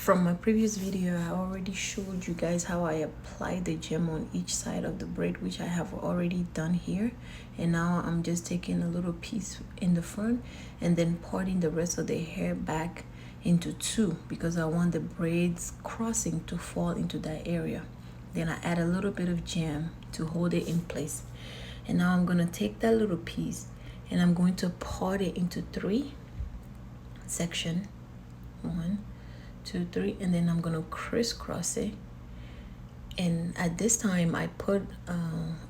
From my previous video, I already showed you guys how I apply the gem on each side of the braid, which I have already done here. And now I'm just taking a little piece in the front and then parting the rest of the hair back into two, because I want the braids crossing to fall into that area. Then I add a little bit of gem to hold it in place. And now I'm going to take that little piece and I'm going to part it into three sections. 1, 2, 3, and then I'm gonna crisscross it. And at this time I put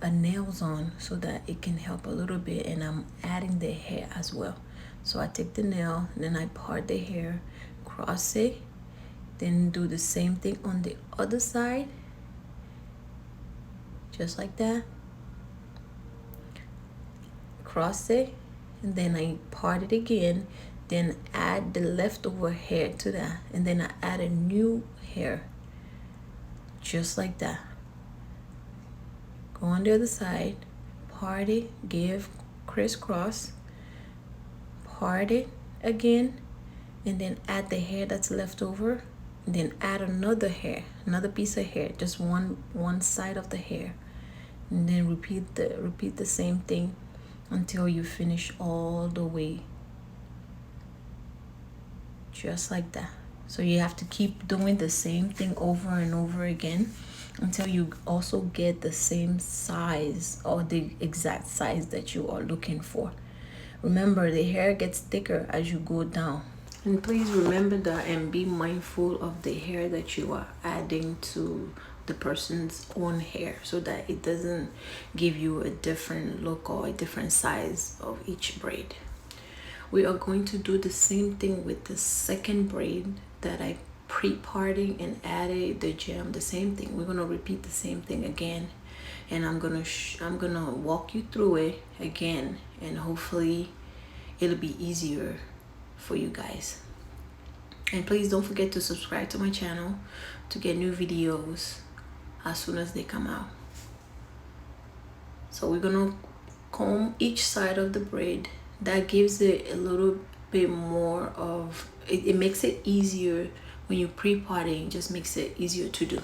a nails on so that it can help a little bit, and I'm adding the hair as well. So I take the nail and then I part the hair, cross it, then do the same thing on the other side, just like that. Cross it, and then I part it again, then add the leftover hair to that, and then I add a new hair, just like that. Go on the other side, part it, give crisscross, part it again, and then add the hair that's left over, and then add another hair, another piece of hair, just one side of the hair, and then repeat the same thing until you finish all the way, just like that. So you have to keep doing the same thing over and over again until you also get the same size, or the exact size that you are looking for. Remember, the hair gets thicker as you go down. And please remember that and be mindful of the hair that you are adding to the person's own hair, so that it doesn't give you a different look or a different size of each braid. We are going to do the same thing with the second braid that I pre-parting and added the gem. The same thing. We're gonna repeat the same thing again, and I'm gonna walk you through it again, and hopefully it'll be easier for you guys. And please don't forget to subscribe to my channel to get new videos as soon as they come out. So we're gonna comb each side of the braid. That gives it a little bit more of it makes it easier when you're pre-parting. Just makes it easier to do.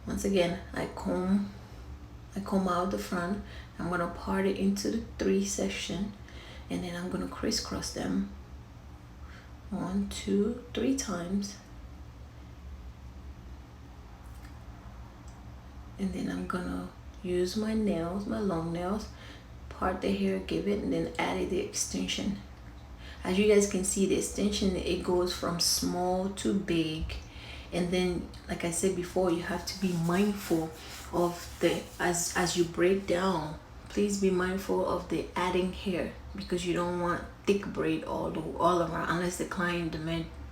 Once again, I comb out the front. I'm gonna part it into the 3 sections, and then I'm gonna crisscross them 1, 2, 3 times, and then I'm gonna use my nails, my long nails, part the hair, give it, and then add the extension. As you guys can see, the extension, it goes from small to big. And then, like I said before, you have to be mindful of the as you break down. Please be mindful of the adding hair, because you don't want thick braid all around. Unless the client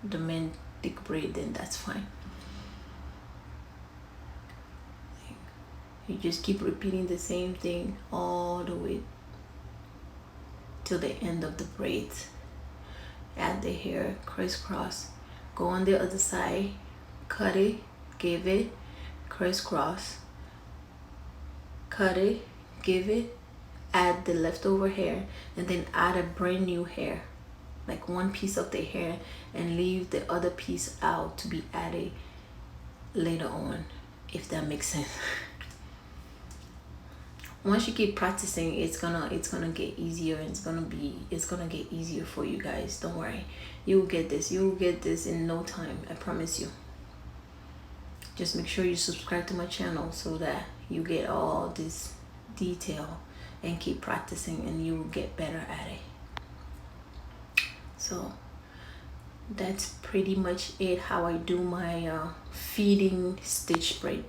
demand thick braid, then that's fine. You just keep repeating the same thing all the way till the end of the braids. Add the hair, crisscross, go on the other side, cut it, give it, crisscross, cut it, give it, add the leftover hair, and then add a brand new hair, like one piece of the hair, and leave the other piece out to be added later on, if that makes sense. Once you keep practicing, it's gonna get easier, and it's gonna get easier for you guys. Don't worry, you'll get this in no time, I promise you. Just make sure you subscribe to my channel so that you get all this detail, and keep practicing, and you will get better at it. So that's pretty much it, how I do my feeding stitch braid.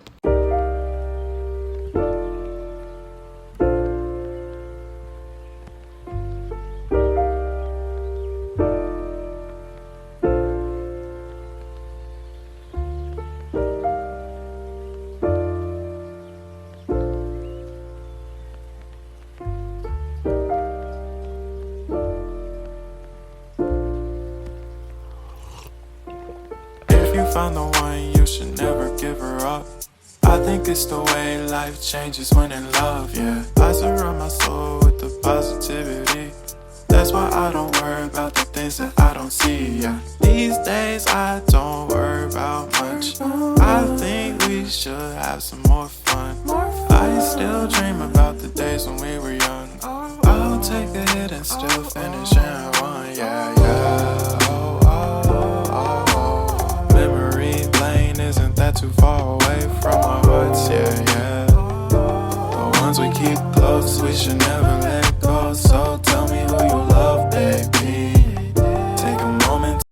Found the one, you should never give her up. I think it's the way life changes when in love, yeah. I surround my soul with the positivity. That's why I don't worry about the things things that I don't see, yeah. These days I don't worry about much. I think we should have some more fun. I still dream about the days when we were young. I'll take a hit and still finish in one, yeah, yeah. Oh, oh, oh, oh. Memory lane isn't that too far away from our hearts, yeah, yeah. The ones we keep close, we should never